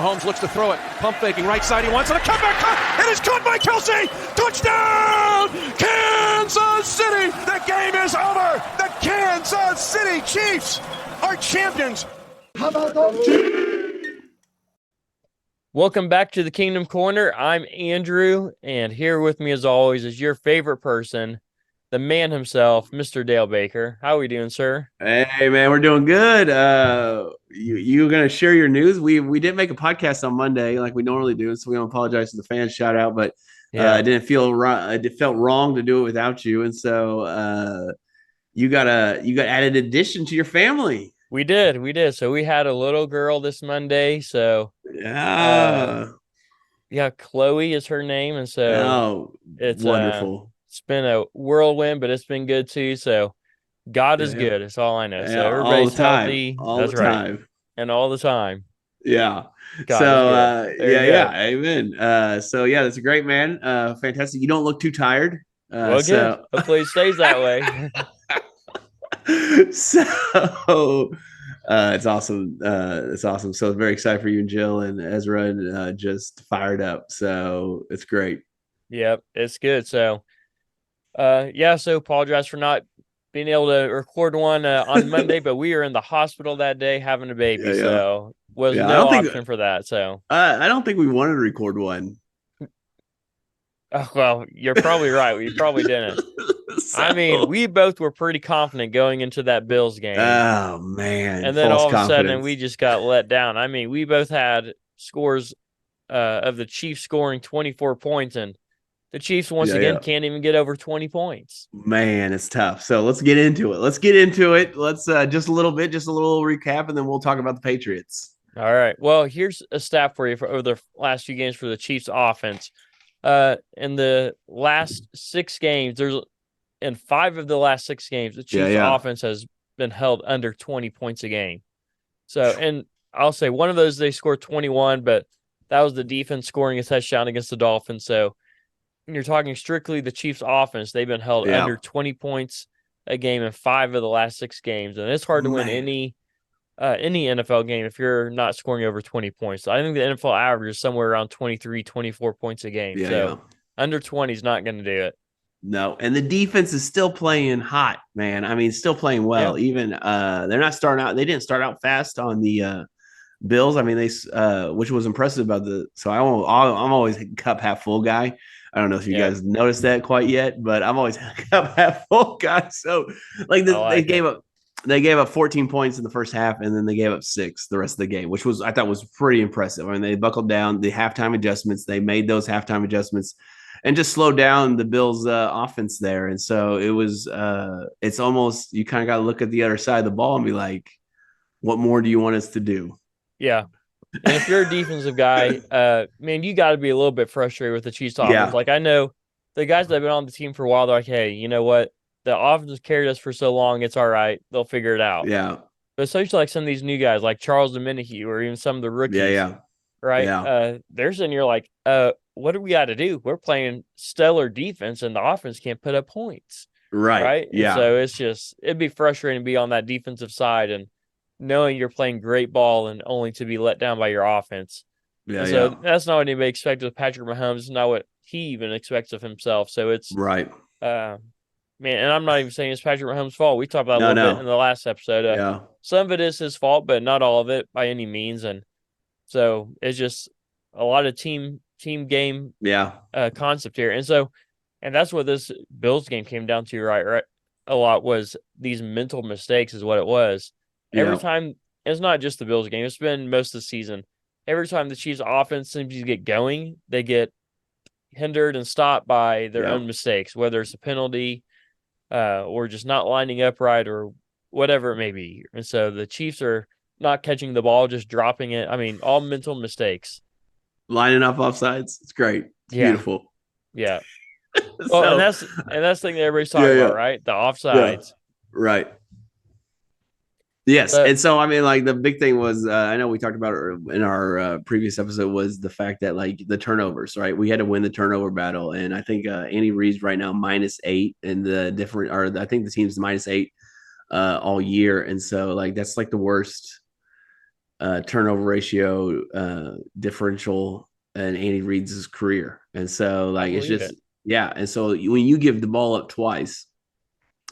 Mahomes looks to throw it. Pump faking, right side. He wants it. A comeback cut. It is caught by Kelsey. Touchdown, Kansas City. The game is over. The Kansas City Chiefs are champions. How about those Chiefs? Welcome back to the Kingdom Corner. I'm Andrew, and here with me as always is your favorite person, the man himself, Mr. Dale Baker. How are we doing, sir? Hey man, we're doing good. You gonna share your news? We didn't make a podcast on Monday like we normally do, so we don't apologize to the fans. Shout out, but it didn't feel right. It felt wrong to do it without you, and so you got added addition to your family. We did. So we had a little girl this Monday. So yeah, Chloe is her name, and so it's wonderful. It's been a whirlwind, but it's been good too. So God is good. That's all I know. So everybody's healthy. That's right. And all the time. Yeah. God amen. That's a great man. Fantastic. You don't look too tired. Good. Hopefully it stays that way. It's awesome. It's awesome. So very excited for you and Jill and Ezra, and just fired up. So it's great. Yep, it's good. So so apologize for not being able to record one on Monday, but we were in the hospital that day having a baby, so was no option for that. So I don't think we wanted to record one. Oh, well, you're probably right. We probably didn't. I mean, we both were pretty confident going into that Bills game. Oh man! And then all of a sudden, we just got let down. I mean, we both had scores of the Chiefs scoring 24 points, and the Chiefs once again can't even get over 20 points. Man, it's tough. So let's get into it. Let's just a little recap, and then we'll talk about the Patriots. All right. Well, here's a stat for you for over the last few games for the Chiefs offense. In the last 6 games, in 5 of the last 6 games, the Chiefs offense has been held under 20 points a game. So, and I'll say one of those they scored 21, but that was the defense scoring a touchdown against the Dolphins. So, when you're talking strictly the Chiefs offense, they've been held under 20 points a game in 5 of the last 6 games, and it's hard to win any NFL game if you're not scoring over 20 points. So I think the NFL average is somewhere around 23, 24 points a game. Under 20 is not going to do it. No, and the defense is still playing hot, man. I mean, still playing well. Yeah. Even they're not starting out. They didn't start out fast on the Bills. I mean, which was impressive about the. So I'm always a cup half full guy. I don't know if you guys noticed that quite yet, but I'm always a cup half full guy. So they gave up 14 points in the first half, and then they gave up 6 the rest of the game, which I thought was pretty impressive. I mean, they buckled down the halftime adjustments. They made those halftime adjustments and just slowed down the Bills' offense there. And so it was it's almost, you kind of got to look at the other side of the ball and be like, what more do you want us to do? Yeah. And if you're a defensive guy, man, you got to be a little bit frustrated with the Chiefs offense. Yeah. Like, I know the guys that have been on the team for a while, they're like, hey, you know what? The offense has carried us for so long, it's all right. They'll figure it out. Yeah. But especially like some of these new guys, like Charles Dominique, or even some of the rookies. Yeah. Right? Yeah. They're sitting here like, what do we got to do? We're playing stellar defense, and the offense can't put up points. Right? Yeah. And so it'd be frustrating to be on that defensive side and knowing you're playing great ball and only to be let down by your offense. Yeah. So that's not what anybody expected with Patrick Mahomes. It's not what he even expects of himself. So it's right. Man, and I'm not even saying it's Patrick Mahomes' fault. We talked about it a little bit in the last episode. Some of it is his fault, but not all of it by any means. And so it's just a lot of team game concept here. And that's what this Bills game came down to, right? A lot was these mental mistakes is what it was. Every time, it's not just the Bills game. It's been most of the season. Every time the Chiefs offense seems to get going, they get hindered and stopped by their own mistakes, whether it's a penalty, or just not lining up right, or whatever it may be. And so the Chiefs are not catching the ball, just dropping it. I mean, all mental mistakes. Lining up offsides. It's great. It's beautiful. Yeah. Well, and that's the thing that everybody's talking about, right? The offsides. Yeah. Right. Yes. And so, I mean, like, the big thing was, I know we talked about it in our previous episode, was the fact that, like, the turnovers, right? We had to win the turnover battle. And I think Andy Reid's right now -8, and I think the team's -8 all year. And so, like, that's like the worst turnover ratio differential in Andy Reid's career. And so, like, it's just, yeah. And so when you give the ball up twice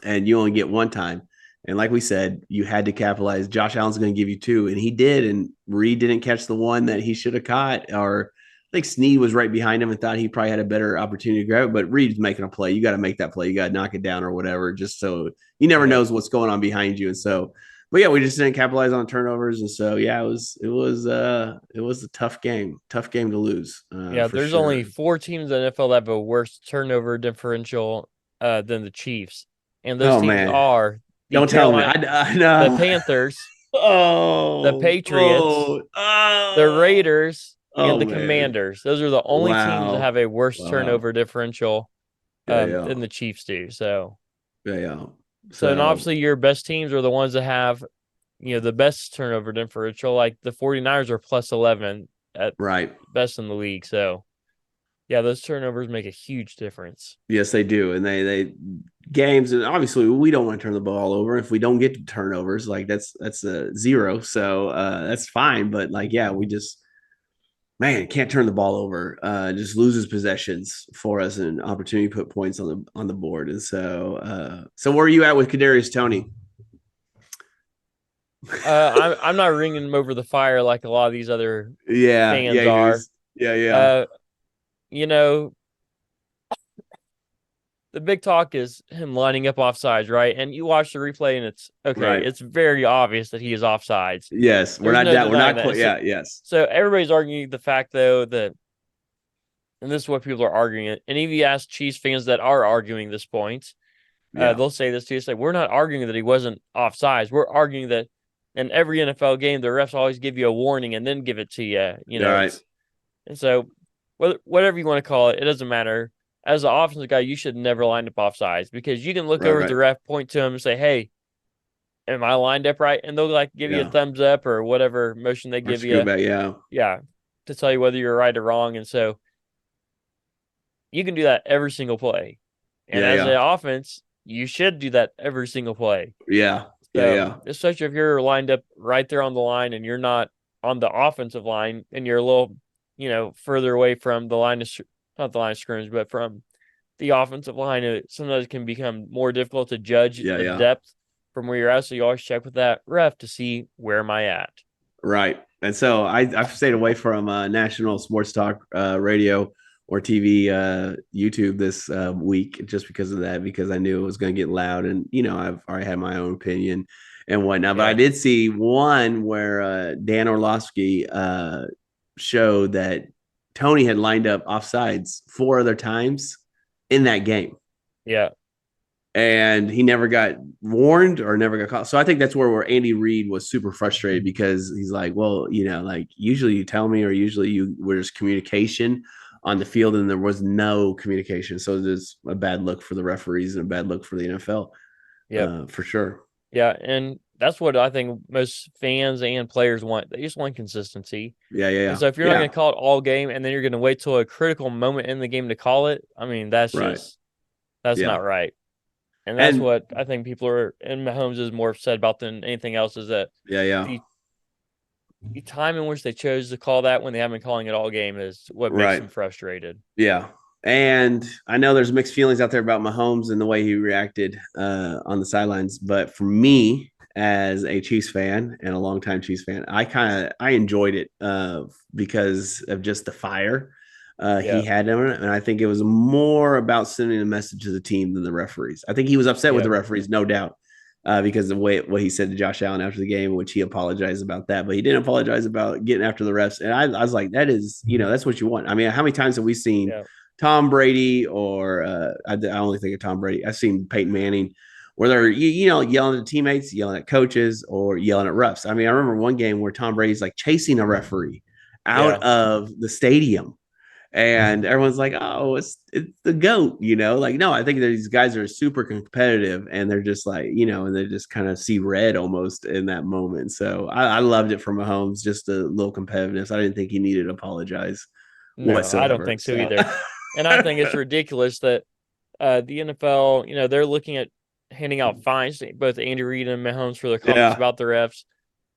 and you only get one time, and like we said, you had to capitalize. Josh Allen's going to give you two, and he did. And Reid didn't catch the one that he should have caught, or I think Snead was right behind him and thought he probably had a better opportunity to grab it. But Reid's making a play. You got to make that play. You got to knock it down or whatever, just so you never knows what's going on behind you. And so, but yeah, we just didn't capitalize on turnovers. And so, yeah, it was a tough game to lose. There's only 4 teams in the NFL that have a worse turnover differential than the Chiefs, and those teams are. Don't tell me. I know. The Panthers, the Patriots, the Raiders, and the Commanders. Those are the only teams that have a worse turnover differential than the Chiefs do. So, So, and obviously your best teams are the ones that have, the best turnover differential. Like the 49ers are plus 11 at best in the league. So, yeah, those turnovers make a huge difference. Yes, they do. And they games, and obviously we don't want to turn the ball over. If we don't get to turnovers, like that's a zero. So that's fine. But like, yeah, we just can't turn the ball over. Just loses possessions for us and opportunity to put points on the board. And so where are you at with Kadarius Toney? I'm not ringing him over the fire like a lot of these other fans are. The big talk is him lining up offsides, right? And you watch the replay, and it's okay. Right. It's very obvious that he is offsides. Yes, we're not quite. Yeah, yes. So everybody's arguing the fact, though, that, and this is what people are arguing. And if you ask Chiefs fans that are arguing this point, they'll say this too. It's like, we're not arguing that he wasn't offsides. We're arguing that in every NFL game, the refs always give you a warning and then give it to you. Right. And so, whatever you want to call it, it doesn't matter. As an offensive guy, you should never line up offsides, because you can look over at the ref, point to him, and say, "Hey, am I lined up right?" And they'll give you a thumbs up or whatever motion they give you. To tell you whether you're right or wrong. And so you can do that every single play. And as an offense, you should do that every single play. Especially if you're lined up right there on the line and you're not on the offensive line and you're a little, further away from the line of not the line of scrimmage, but from the offensive line. It sometimes can become more difficult to judge the depth from where you're at. So you always check with that ref to see, where am I at? Right. And so I've stayed away from national sports talk radio or TV, YouTube this week just because of that, because I knew it was going to get loud, and I've already had my own opinion and whatnot. But I did see one where Dan Orlovsky showed that Toney had lined up offsides 4 other times in that game. Yeah. And he never got warned or never got caught. So I think that's where Andy Reid was super frustrated, because he's like, well, like usually you tell me, or usually there's communication on the field, and there was no communication. So there's a bad look for the referees and a bad look for the NFL. Yeah, for sure. Yeah. And that's what I think most fans and players want. They just want consistency. Yeah. And so if you're not going to call it all game, and then you're going to wait till a critical moment in the game to call it, I mean, that's not right. And that's what I think people are, and Mahomes is more upset about than anything else, is that the time in which they chose to call that when they haven't been calling it all game is what makes them frustrated. Yeah. And I know there's mixed feelings out there about Mahomes and the way he reacted on the sidelines. But for me, as a Chiefs fan and a longtime Chiefs fan, I enjoyed it because of just the fire he had in it. And I think it was more about sending a message to the team than the referees. I think he was upset with the referees, no doubt, because of what he said to Josh Allen after the game, which he apologized about that, but he didn't apologize about getting after the refs. And I was like, that is, that's what you want. I mean, how many times have we seen Tom Brady, or I only think of Tom Brady. I've seen Peyton Manning, where they're yelling at teammates, yelling at coaches, or yelling at refs. I mean, I remember one game where Tom Brady's like chasing a referee out of the stadium, and everyone's like, "Oh, it's the GOAT," Like, no, I think that these guys are super competitive, and they're just like, and they just kind of see red almost in that moment. So I loved it from Mahomes, just a little competitiveness. I didn't think he needed to apologize whatsoever. I don't think so either. And I think it's ridiculous that the NFL, they're looking at handing out fines to both Andy Reid and Mahomes for their comments about the refs.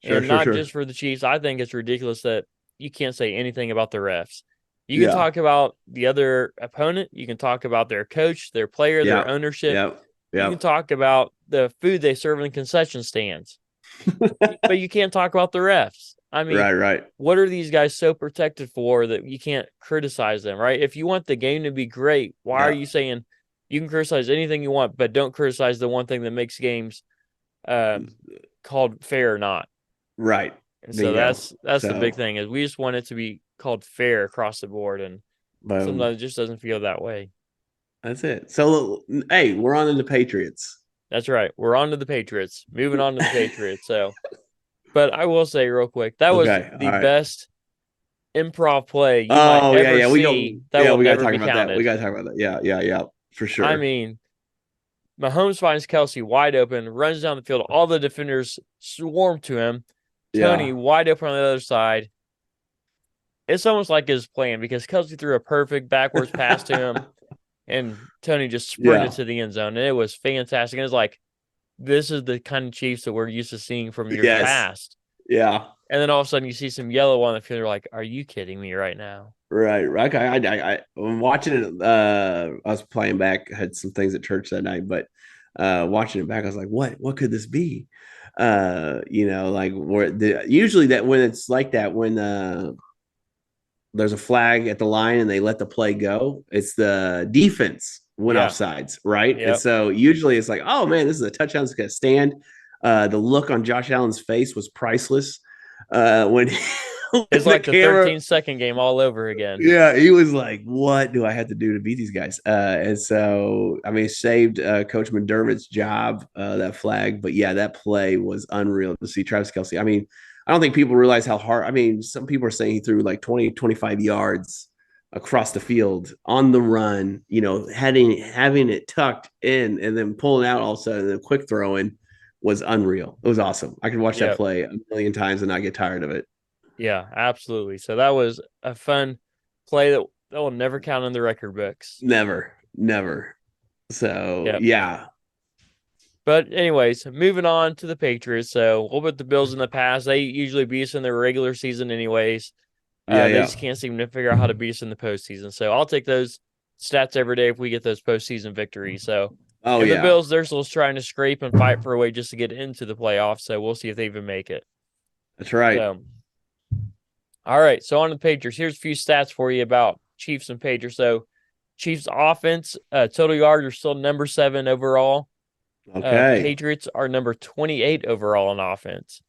and not just for the Chiefs. I think it's ridiculous that you can't say anything about the refs. You can talk about the other opponent. You can talk about their coach, their player, their ownership. You can talk about the food they serve in concession stands. But you can't talk about the refs. I mean, right. What are these guys so protected for that you can't criticize them, right? If you want the game to be great, why are you saying you can criticize anything you want, but don't criticize the one thing that makes games called fair or not? Right. And so that's the big thing is we just want it to be called fair across the board, and sometimes it just doesn't feel that way. That's it. So, hey, we're on to the Patriots. That's right. We're on to the Patriots. Moving on to the Patriots. So, but I will say real quick, that was the best improv play you might ever see. That will never be counted. We got to talk about that. Yeah, for sure. I mean, Mahomes finds Kelsey wide open, runs down the field. All the defenders swarm to him. Tony wide open on the other side. It's almost like his plan because Kelsey threw a perfect backwards pass to him, and Tony just sprinted to the end zone, and it was fantastic. And it's like, this is the kind of Chiefs that we're used to seeing from years past. Yeah. And then all of a sudden you see some yellow on the field. You're like, are you kidding me right now? Right. I'm watching it. I was playing back. I had some things at church that night, but watching it back, I was like, what could this be? Like usually that when it's like that, when there's a flag at the line and they let the play go, it's the defense went offsides, right? Yep. And so usually it's like, oh man, this is a touchdown. It's going to stand. The look on Josh Allen's face was priceless. When it's like the 13-second game all over again. Yeah, he was like, what do I have to do to beat these guys? And so, I mean, it saved Coach McDermott's job, that flag. But yeah, that play was unreal to see Travis Kelce. I mean, I don't think people realize how hard. I mean, some people are saying he threw like 20, 25 yards across the field on the run, having it tucked in and then pulling out all of a sudden, and then quick throwing was unreal. It was awesome. I could watch that play a million times and not get tired of it. Yeah, absolutely. So that was a fun play that will never count in the record books. Never. So, yeah. But anyways, moving on to the Patriots. So we'll put the Bills in the past. They usually beat us in the regular season anyways. They just can't seem to figure out how to beat us in the postseason. So I'll take those stats every day if we get those postseason victories. So the Bills, they're still trying to scrape and fight for a way just to get into the playoffs. So we'll see if they even make it. That's right. All right. So on to the Patriots. Here's a few stats for you about Chiefs and Patriots. So Chiefs offense, total yards are still number 7 overall. Okay. Patriots are number 28 overall in offense.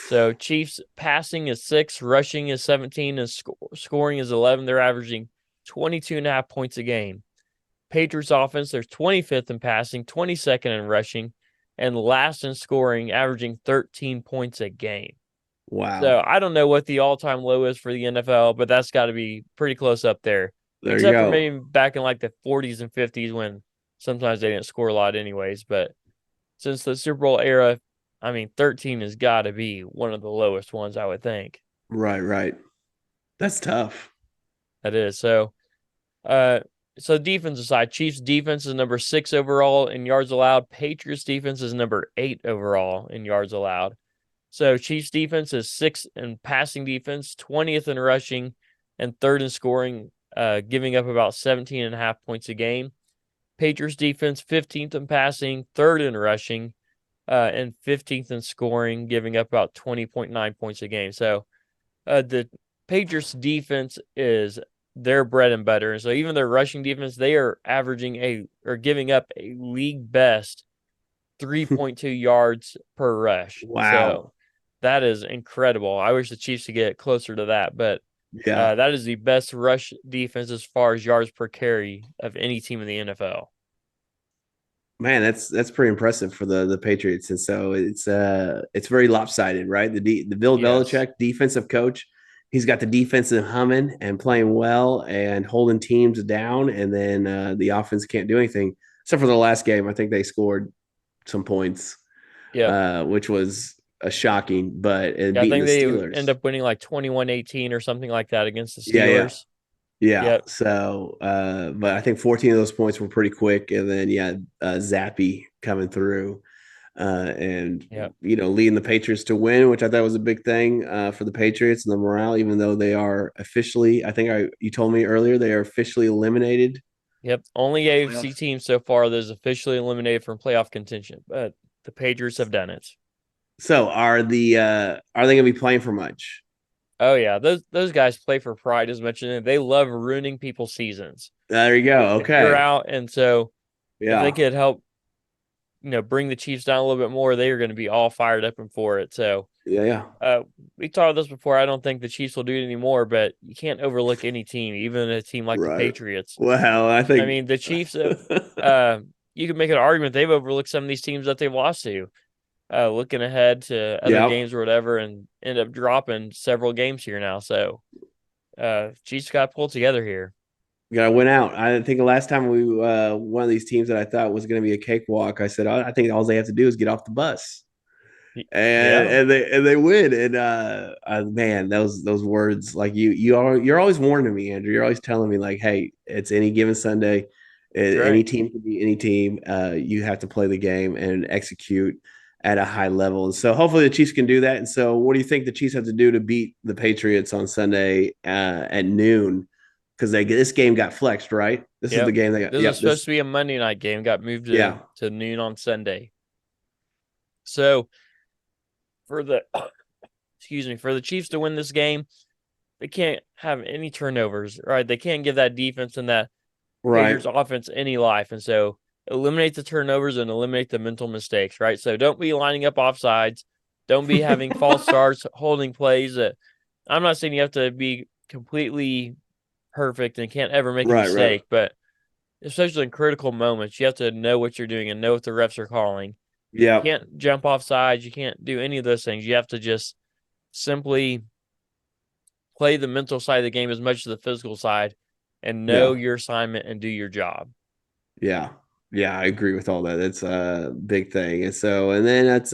So Chiefs passing is 6, rushing is 17, and scoring is 11. They're averaging 22.5 points a game. Patriots offense, they're 25th in passing, 22nd in rushing, and last in scoring, averaging 13 points a game. Wow. So I don't know what the all-time low is for the NFL, but that's got to be pretty close up there. Except for maybe back in like the 40s and 50s when sometimes they didn't score a lot anyways. But since the Super Bowl era, I mean, 13 has got to be one of the lowest ones, I would think. Right. That's tough. That is. So defense aside, Chiefs defense is number 6 overall in yards allowed. Patriots defense is number 8 overall in yards allowed. So Chiefs defense is 6th in passing defense, 20th in rushing, and 3rd in scoring, giving up about 17.5 points a game. Patriots defense, 15th in passing, 3rd in rushing, and 15th in scoring, giving up about 20.9 points a game. So the Patriots defense is their bread and butter. And so even their rushing defense, they are giving up a league best 3.2 yards per rush. Wow. So that is incredible. I wish the Chiefs could get closer to that, but that is the best rush defense as far as yards per carry of any team in the NFL. Man, that's pretty impressive for the Patriots, and so it's very lopsided, right? The Bill Belichick defensive coach, he's got the defensive humming and playing well and holding teams down, and then the offense can't do anything except for the last game. I think they scored some points, which was shocking, but I think they end up winning like 21-18 or something like that against the Steelers. Yeah. Yep. So, but I think 14 of those points were pretty quick, and then Zappy coming through. and leading the Patriots to win, which I thought was a big thing for the Patriots and the morale, even though they are officially, you told me earlier, they are officially eliminated. Yep. Only AFC team so far that is officially eliminated from playoff contention, but the Patriots have done it. So are they going to be playing for much? Oh yeah, those guys play for pride as much as they love ruining people's seasons. There you go. Okay, if you're out, and so if they could help, bring the Chiefs down a little bit more, they are going to be all fired up and for it. So yeah. We talked about this before. I don't think the Chiefs will do it anymore, but you can't overlook any team, even a team like the Patriots. Well, I mean, the Chiefs. You can make an argument they've overlooked some of these teams that they've lost to. Looking ahead to other games or whatever, and end up dropping several games here now. So, Chiefs got to pull together here. You got to win out. I think the last time we one of these teams that I thought was going to be a cakewalk, I said I think all they have to do is get off the bus, and they win. And man, those words, like you're always warning me, Andrew. You're always telling me like, hey, it's any given Sunday. Any team can be any team. You have to play the game and execute at a high level. And so hopefully the Chiefs can do that. And so what do you think the Chiefs have to do to beat the Patriots on Sunday at noon? Because this game got flexed, right? This is the game that got. This is supposed to be a Monday night game. Got moved to noon on Sunday. So for the Chiefs to win this game, they can't have any turnovers, right? They can't give that defense and that Patriots offense any life. And so eliminate the turnovers and eliminate the mental mistakes, right? So don't be lining up offsides. Don't be having false starts, holding plays. I'm not saying you have to be completely perfect and can't ever make a mistake, but especially in critical moments, you have to know what you're doing and know what the refs are calling. Yeah. You can't jump off sides. You can't do any of those things. You have to just simply play the mental side of the game as much as the physical side and know your assignment and do your job. Yeah. Yeah, I agree with all that. That's a big thing. And then that's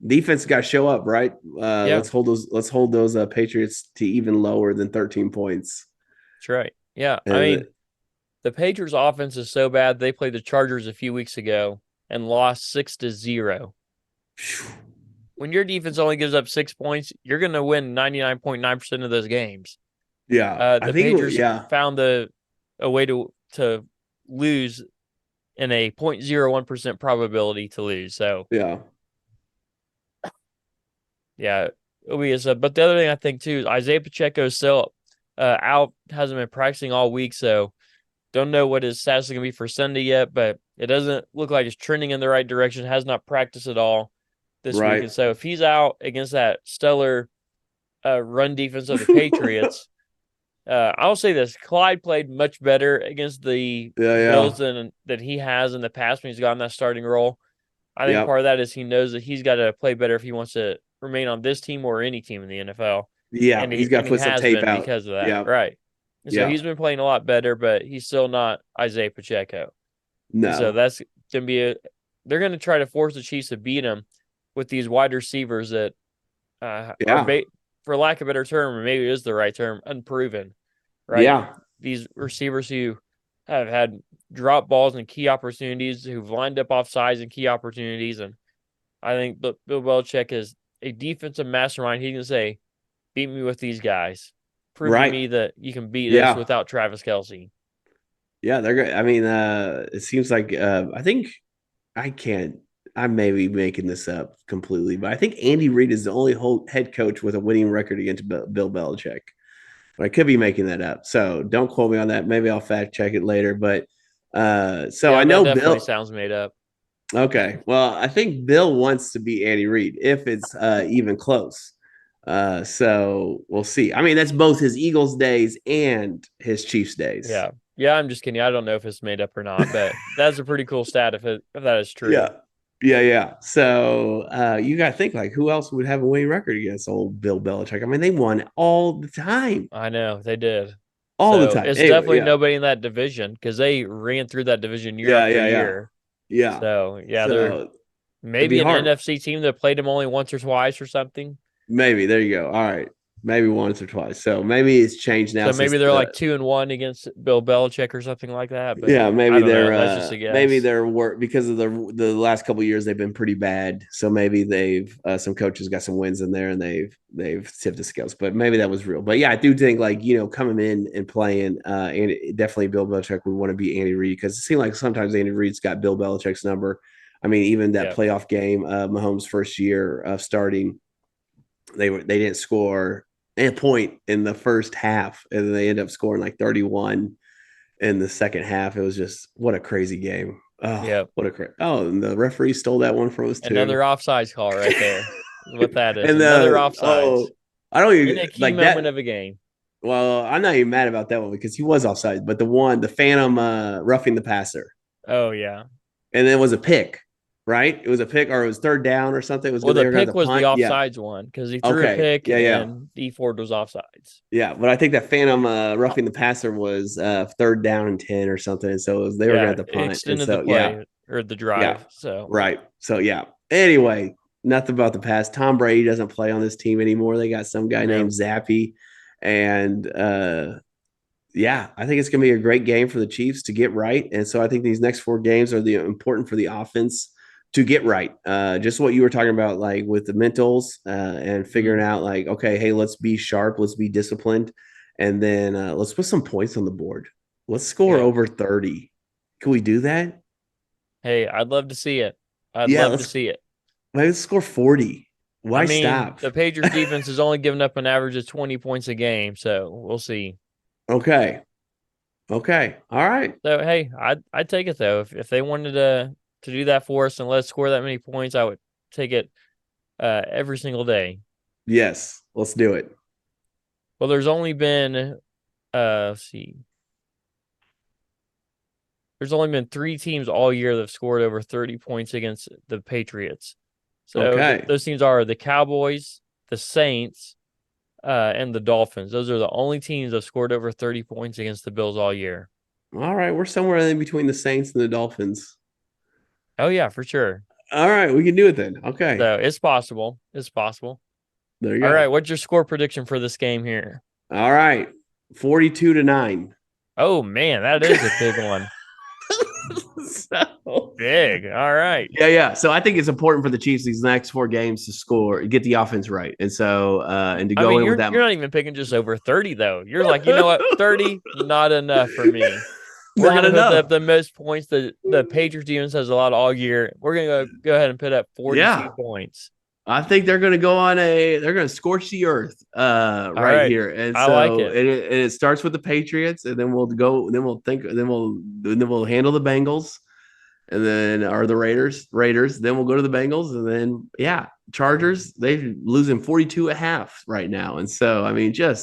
defense got to show up, right? Let's hold those Patriots to even lower than 13 points. That's right. Yeah. The Patriots offense is so bad. They played the Chargers a few weeks ago and lost 6-0. When your defense only gives up 6 points, you're going to win 99.9% of those games. Yeah. The Patriots found a way to lose in a 0.01% probability to lose. So it'll be but the other thing I think too is Isaiah Pacheco is still out, hasn't been practicing all week, so don't know what his status is going to be for Sunday yet, but it doesn't look like it's trending in the right direction. Has not practiced at all this week, and so if he's out against that stellar run defense of the Patriots. I'll say this: Clyde played much better against the Bills than he has in the past when he's gotten that starting role. I think part of that is he knows that he's got to play better if he wants to remain on this team or any team in the NFL. Yeah, and he's got to put some tape out because of that, right? And so he's been playing a lot better, but he's still not Isaiah Pacheco. No, and so that's gonna be they're going to try to force the Chiefs to beat him with these wide receivers that are, for lack of a better term, or maybe it is the right term, unproven. Right? Yeah. These receivers who have had drop balls and key opportunities, who've lined up offsides and key opportunities. And I think Bill Belichick is a defensive mastermind. He can say, beat me with these guys. Prove to me that you can beat us without Travis Kelce. Yeah, they're good. I mean, it seems like I think I may be making this up completely, but I think Andy Reid is the only head coach with a winning record against Bill Belichick. But I could be making that up. So don't quote me on that. Maybe I'll fact check it later. But I know Bill sounds made up. Okay. Well, I think Bill wants to beat Andy Reid if it's even close. So we'll see. I mean, that's both his Eagles days and his Chiefs days. Yeah. Yeah, I'm just kidding. I don't know if it's made up or not, but that's a pretty cool stat if that is true. Yeah. So you got to think, like, who else would have a winning record against old Bill Belichick? I mean, they won all the time. I know they did all the time. It's definitely nobody in that division because they ran through that division year after year. Yeah. So they're maybe an NFC team that played them only once or twice or something. Maybe. There you go. All right. maybe once or twice. So maybe it's changed now. So maybe they're like 2-1 against Bill Belichick or something like that. But yeah, maybe they're that's just a guess. maybe they're because of the last couple of years they've been pretty bad. So maybe they've some coaches got some wins in there and they've tipped the scales. But maybe that was real. But yeah, I do think like coming in and playing and definitely Bill Belichick would want to beat Andy Reid because it seemed like sometimes Andy Reid's got Bill Belichick's number. I mean, even that playoff game, Mahomes' first year of starting, they didn't score a point in the first half, and then they end up scoring like 31 in the second half. It was just what a crazy game. Oh, what a and the referee stole that one from us too. Another offsides call right there. What that is. Another offsides. I don't even in a key moment of a game. Well, I'm not even mad about that one because he was offside, but the phantom roughing the passer. Oh yeah. And then it was a pick. Right? It was a pick or it was third down or something. It was the pick was the offsides one because he threw a pick and D Ford was offsides. Yeah, but I think that phantom roughing the passer was third down and 10 or something. And so they were going to have to punt. Extended the play or the drive. Yeah. So right. So yeah. Anyway, nothing about the past. Tom Brady doesn't play on this team anymore. They got some guy named Zappy. And I think it's going to be a great game for the Chiefs to get right. And so I think these next 4 games are important for the offense to get right. Just what you were talking about, like with the mentals and figuring out like, okay, hey, let's be sharp. Let's be disciplined. And then let's put some points on the board. Let's score over 30. Can we do that? Hey, I'd love to see it. I'd love to see it. Let's score 40. Why stop? The Patriots defense has only given up an average of 20 points a game. So we'll see. Okay. All right. So, hey, I'd take it though. If they wanted to do that for us and let us score that many points, I would take it every single day. Yes, let's do it. Well, there's only been, let's see. There's only been 3 teams all year that have scored over 30 points against the Patriots. So those teams are the Cowboys, the Saints, and the Dolphins. Those are the only teams that have scored over 30 points against the Bills all year. All right, we're somewhere in between the Saints and the Dolphins. Oh, yeah, for sure. All right, we can do it then. Okay. So it's possible. There you go. All right, what's your score prediction for this game here? All right, 42-9. Oh, man, that is a big one. So big. All right. Yeah. So I think it's important for the Chiefs these next 4 games to score, get the offense right. And so, and to go in with that. You're not even picking just over 30, though. You're like, you know what? 30, not enough for me. We're going to put up the most points. The Patriots defense has a lot all year. We're going to go ahead and put up 42 points. I think they're going to go they're going to scorch the earth right here. And so I like it. It starts with the Patriots, and then we'll handle the Bengals, and then are the Raiders. Then we'll go to the Bengals, and then Chargers. They're losing 42 at half right now. And so, I mean, I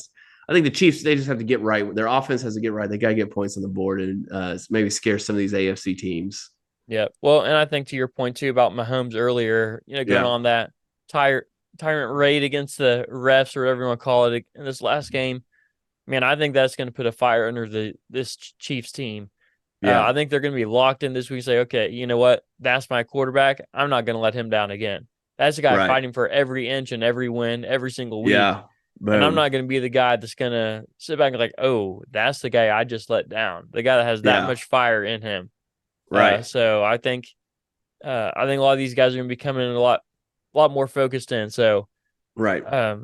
think the Chiefs, they just have to get right. Their offense has to get right. They got to get points on the board and maybe scare some of these AFC teams. Yeah. Well, and I think to your point, too, about Mahomes earlier, going on that tyrant raid against the refs or whatever you want to call it in this last game, man, I think that's going to put a fire under this Chiefs team. I think they're going to be locked in this week and say, okay, you know what? That's my quarterback. I'm not going to let him down again. That's the guy fighting for every inch and every win every single week. Yeah. Boom. And I'm not going to be the guy that's going to sit back and like, oh, that's the guy I just let down. The guy that has that much fire in him. Right. So I think a lot of these guys are going to be coming in a lot more focused in. So a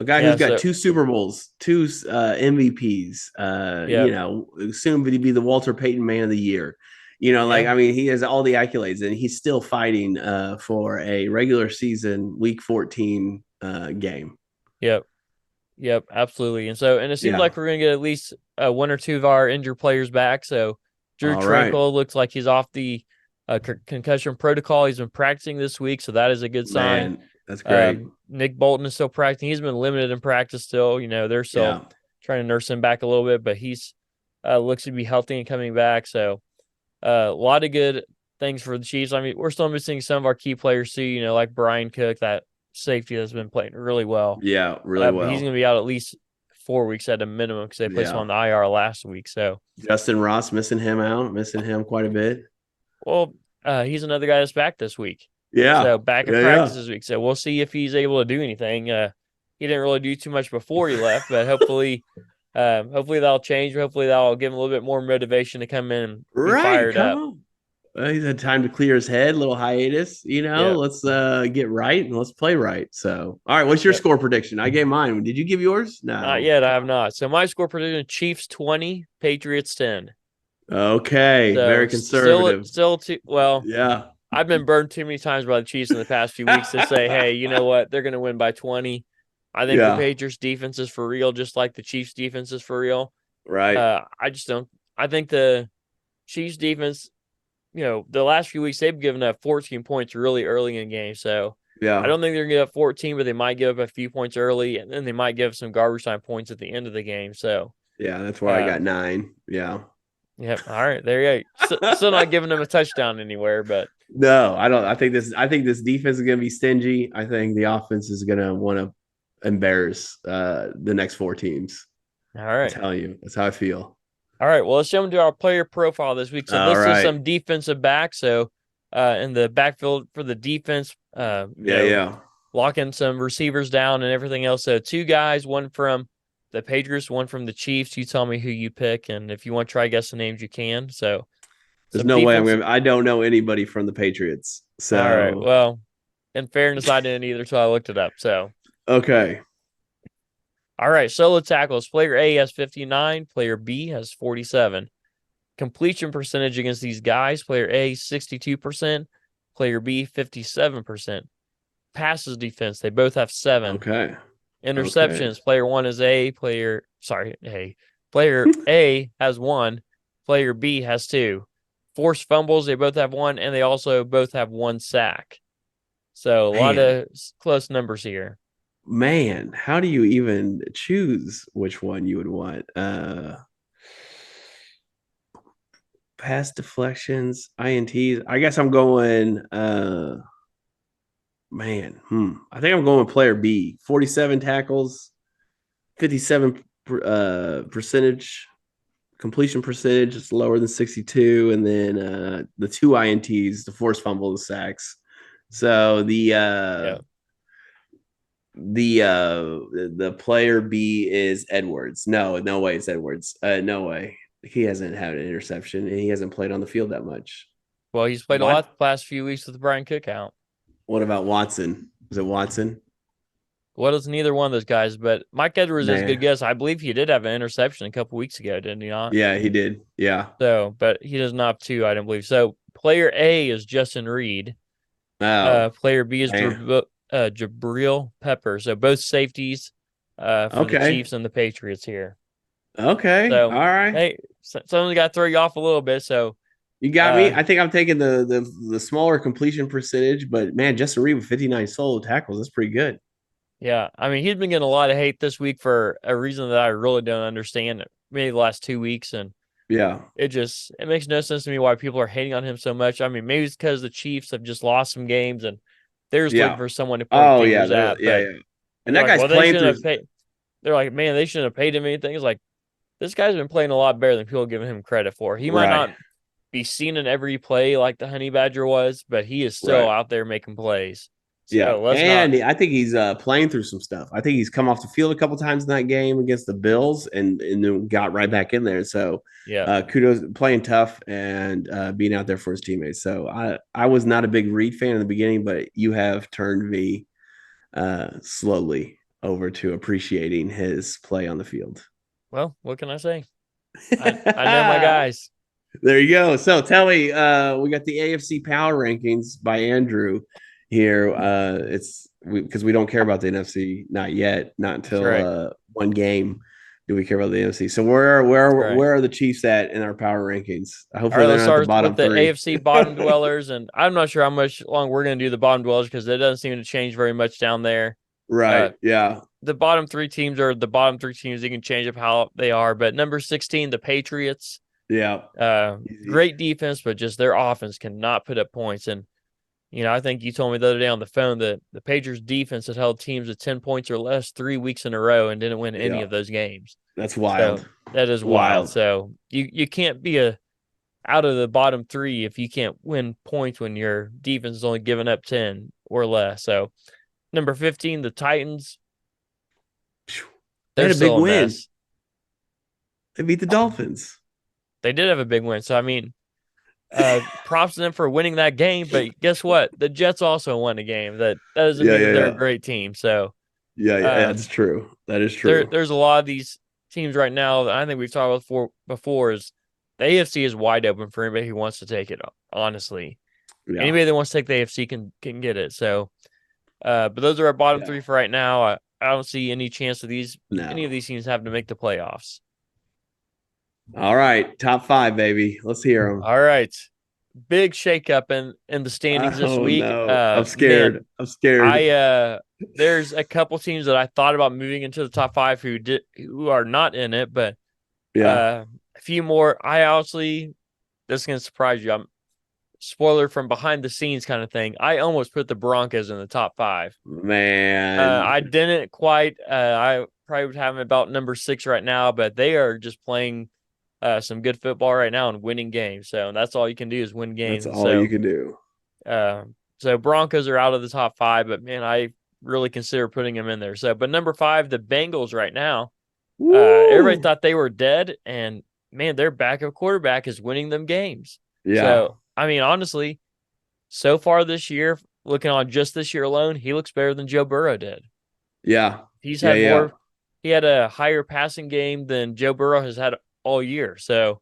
guy who's got 2 Super Bowls, 2 MVPs, soon to be the Walter Payton Man of the Year. I mean, he has all the accolades, and he's still fighting for a regular season Week 14 game. Yep, absolutely. And it seems like we're going to get at least 1 or 2 of our injured players back. So Drew Tranquil looks like he's off the concussion protocol. He's been practicing this week, so that is a good sign. Man, that's great. Nick Bolton is still practicing. He's been limited in practice still. They're still trying to nurse him back a little bit, but he's looks to be healthy and coming back. So a lot of good things for the Chiefs. I mean, we're still missing some of our key players too, like Brian Cook, that safety that's been playing really well. Yeah, really well. He's going to be out at least 4 weeks at a minimum because they placed him on the IR last week. So Justin Ross missing him quite a bit. Well, he's another guy that's back this week. Yeah. So back in practice this week. So we'll see if he's able to do anything. he didn't really do too much before he left, but hopefully that'll change. Hopefully that'll give him a little bit more motivation to come in and be fired up. On. He's had time to clear his head, little hiatus. Let's get right and let's play right. So, all right, what's your score prediction? I gave mine. Did you give yours? No, not yet. I have not. So my score prediction: Chiefs 20, Patriots 10. Okay, so very conservative. Still too well. Yeah, I've been burned too many times by the Chiefs in the past few weeks to say, hey, you know what? They're going to win by 20. I think the Patriots defense is for real, just like the Chiefs defense is for real. Right. I just don't. I think the Chiefs defense, the last few weeks they've given up 14 points really early in games. So I don't think they're going to give up 14, but they might give up a few points early, and then they might give some garbage time points at the end of the game. So yeah, that's why I got 9. Yeah. Yep. All right. There you go. Still not giving them a touchdown anywhere, but no, I don't. I think this defense is going to be stingy. I think the offense is going to want to embarrass the next 4 teams. All right. I'm telling you, that's how I feel. All right. Well, let's jump into our player profile this week. So this is some defensive backs. So in the backfield for the defense, locking some receivers down and everything else. So 2 guys, one from the Patriots, one from the Chiefs. You tell me who you pick, and if you want to try guess the names, you can. So there's no way I don't know anybody from the Patriots. So all right. Well, in fairness, I didn't either, so I looked it up. So okay. All right. Solo tackles. Player A has 59. Player B has 47. Completion percentage against these guys. Player A 62%. Player B 57%. Passes defense. They both have 7. Okay. Interceptions, okay. Player 1 is Player A has 1, player B has 2. Forced fumbles, they both have 1, and they also both have 1 sack. So a lot of close numbers here. Man, how do you even choose which one you would want? Pass deflections, INTs. I guess I'm going I think I'm going with player B. 47 tackles, 57 percentage completion percentage. It's lower than 62, and then the 2 INTs, the forced fumble, the sacks. So the player B is Edwards. No way it's Edwards. No way. He hasn't had an interception, and he hasn't played on the field that much. Well, he's played a lot the last few weeks with the Brian Cook out. What about Watson? Is it Watson? Well, it's neither one of those guys, but Mike Edwards is a good guess. I believe he did have an interception a couple weeks ago, didn't he not? Yeah, he did. Yeah. So, but he does not have 2, I don't believe. So, player A is Justin Reed. Player B is Jabril Pepper. So, both safeties for the Chiefs and the Patriots here. Okay. So, all right. Hey, someone's got to throw you off a little bit, so. You got me. I think I'm taking the smaller completion percentage, but man, Justin Reed with 59 solo tackles, that's pretty good. Yeah, I mean, he's been getting a lot of hate this week for a reason that I really don't understand. Maybe the last 2 weeks, and it makes no sense to me why people are hating on him so much. I mean, maybe it's because the Chiefs have just lost some games and they're just looking for someone to point fingers at. And that guy's playing through. They're like, man, they shouldn't have paid him anything. It's like this guy's been playing a lot better than people are giving him credit for. He might not be seen in every play like the Honey Badger was, but he is still out there making plays. So I think he's playing through some stuff. I think he's come off the field a couple times in that game against the Bills and then got right back in there. So kudos, playing tough and being out there for his teammates. So I was not a big Reed fan in the beginning, but you have turned me slowly over to appreciating his play on the field. Well, what can I say? I know my guys. There you go. So tell me, we got the AFC Power Rankings by Andrew here. It's because we don't care about the NFC, not yet, not until one game do we care about the NFC. So where are the Chiefs at in our power rankings? Hopefully they're not at the bottom with the 3. AFC bottom dwellers, and I'm not sure how much long we're going to do the bottom dwellers because it doesn't seem to change very much down there. Right. The bottom 3 teams are the bottom 3 teams. You can change up how they are, but number 16, the Patriots. Yeah. Great defense, but just their offense cannot put up points. And, I think you told me the other day on the phone that the Patriots defense has held teams at 10 points or less 3 weeks in a row and didn't win any of those games. That's wild. So, that is wild. So you can't be out of the bottom 3 if you can't win points when your defense is only giving up 10 or less. So number 15, the Titans. They they're had a big still a win. mess. They beat the Dolphins. They did have a big win. So, I mean, props to them for winning that game. But guess what? The Jets also won a game. That doesn't mean that they're a great team. So, yeah, that's true. That is true. There's a lot of these teams right now that I think we've talked about before is the AFC is wide open for anybody who wants to take it, honestly. Yeah. Anybody that wants to take the AFC can get it. So, but those are our bottom three for right now. I don't see any chance of any of these teams having to make the playoffs. All right, top 5, baby. Let's hear them. All right, big shakeup in the standings this week. No. I'm scared. Man, I'm scared. There's a couple teams that I thought about moving into the top 5 who are not in it, but a few more. I honestly, this is gonna surprise you. Spoiler from behind the scenes kind of thing. I almost put the Broncos in the top 5. Man, I didn't quite. I probably would have them about number 6 right now, but they are just playing some good football right now and winning games. So that's all you can do is win games. That's all you can do. So Broncos are out of the top 5, but man, I really consider putting them in there. So, but number 5, the Bengals right now. Everybody thought they were dead, and man, their backup quarterback is winning them games. Yeah. So, I mean, honestly, so far this year, looking on just this year alone, he looks better than Joe Burrow did. Yeah. He's had more. He had a higher passing game than Joe Burrow has had all year. So,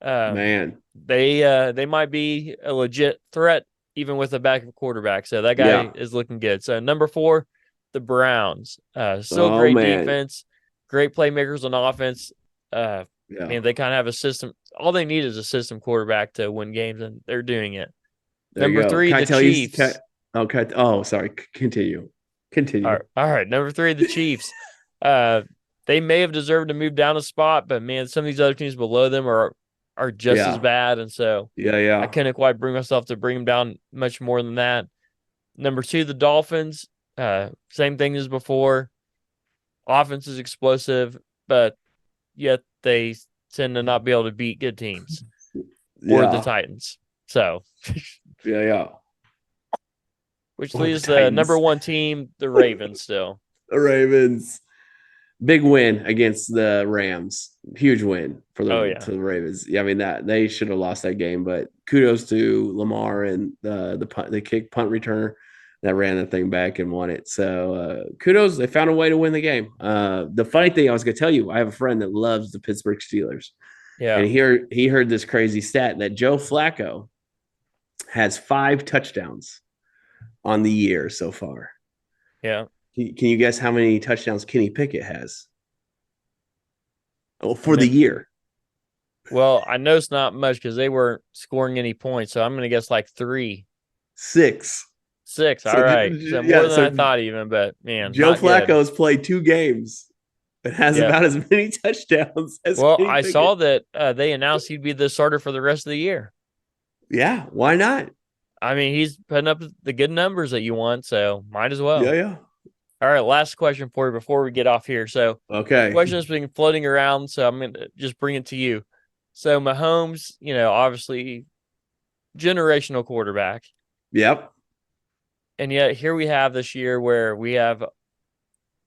man, they might be a legit threat even with a backup quarterback. So that guy is looking good. So number 4, the Browns. Still great defense, great playmakers on offense. Man, they kind of have a system. All they need is a system quarterback to win games, and they're doing it. Number 3, the Chiefs. Okay. Oh, sorry. Continue. All right. Number 3, the Chiefs. They may have deserved to move down a spot, but man, some of these other teams below them are just as bad, and so I couldn't quite bring myself to bring them down much more than that. Number 2, the Dolphins. Same thing as before. Offense is explosive, but yet they tend to not be able to beat good teams or the Titans. So, which leaves the number 1 team, the Ravens. Still, the Ravens. Big win against the Rams. Huge win for the Ravens. Yeah, I mean that they should have lost that game, but kudos to Lamar and the punt returner that ran the thing back and won it. So kudos, they found a way to win the game. The funny thing I was going to tell you, I have a friend that loves the Pittsburgh Steelers. Yeah, and he heard this crazy stat that Joe Flacco has 5 touchdowns on the year so far. Yeah. Can you guess how many touchdowns Kenny Pickett has? Oh, for the year. Well, I know it's not much because they weren't scoring any points, so I'm going to guess like 3. 6. All right. So more than I thought even, but man. Joe Flacco's played 2 games and has about as many touchdowns as Kenny I Pickett. saw that they announced he'd be the starter for the rest of the year. Yeah, why not? I mean, he's putting up the good numbers that you want, so might as well. Yeah. All right, last question for you before we get off here. So, question has been floating around, so I'm going to just bring it to you. So, Mahomes, obviously generational quarterback. Yep. And yet here we have this year where we have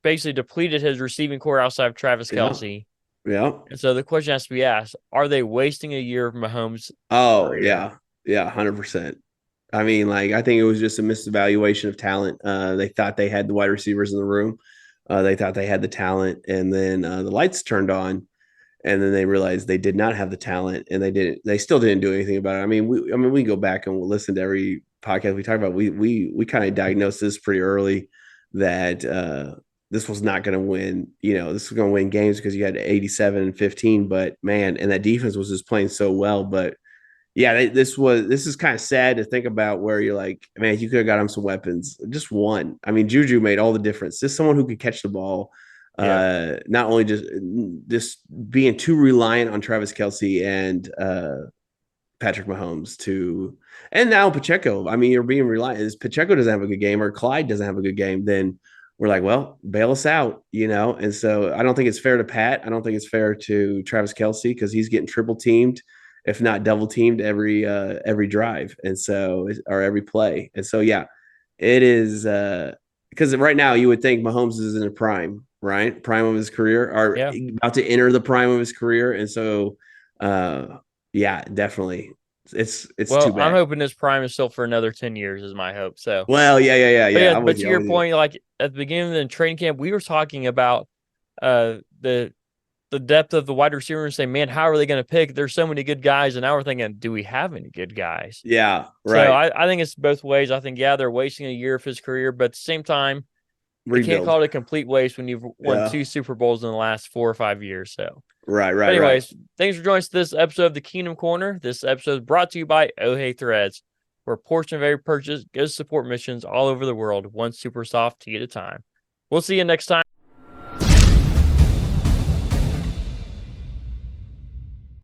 basically depleted his receiving core outside of Travis Kelce. Yeah. And so the question has to be asked, are they wasting a year of Mahomes? Oh, career? Yeah, 100%. I mean, I think it was just a misevaluation of talent. They thought they had the wide receivers in the room. They thought they had the talent, and then the lights turned on, and then they realized they did not have the talent, and they still didn't do anything about it. I mean, we go back and we'll listen to every podcast we talk about. We kind of diagnosed this pretty early that this was not going to win. This was going to win games because you had 87 and 15, but man, and that defense was just playing so well, but. Yeah, this is kind of sad to think about where you're like, man, you could have got him some weapons. Just one. I mean, Juju made all the difference. Just someone who could catch the ball. Not only just being too reliant on Travis Kelce and Patrick Mahomes and now Pacheco. I mean, you're being reliant. If Pacheco doesn't have a good game or Clyde doesn't have a good game, then we're like, well, bail us out, And so I don't think it's fair to Pat. I don't think it's fair to Travis Kelce because he's getting triple teamed, if not double teamed every drive. And so, or every play. And so, yeah, it is because right now you would think Mahomes is in a prime right? Prime of his career, or about to enter the prime of his career. And so, yeah, definitely. It's too bad. I'm hoping his prime is still for another 10 years is my hope. So, well, yeah. But to your point, like at the beginning of the training camp, we were talking about the depth of the wide receiver and say, man, how are they going to pick? There's so many good guys. And now we're thinking, do we have any good guys? Yeah, right. So I think it's both ways. I think, they're wasting a year of his career, but at the same time, you can't call it a complete waste when you've won 2 Super Bowls in the last 4 or 5 years. So, right. Anyways, thanks for joining us this episode of the Kingdom Corner. This episode is brought to you by Oh Hey Threads, where a portion of every purchase goes to support missions all over the world, one super soft tea at a time. We'll see you next time.